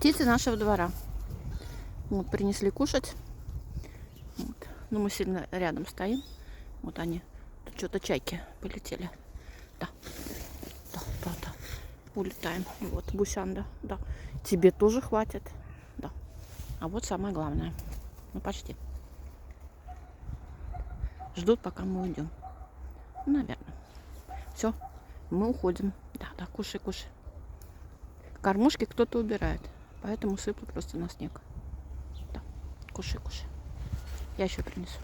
Птицы нашего двора. Вот, принесли кушать. Вот. Но мы сильно рядом стоим. Вот они. Тут что-то чайки полетели. Да. Да. Улетаем. Вот, Бусянда. Да. Тебе тоже хватит. Да. А вот самое главное. Ну, почти. Ждут, пока мы уйдем. Наверное. Все, мы уходим. Да, кушай. Кормушки кто-то убирает. Поэтому сыплю просто на снег. Да, кушай. Я еще принесу.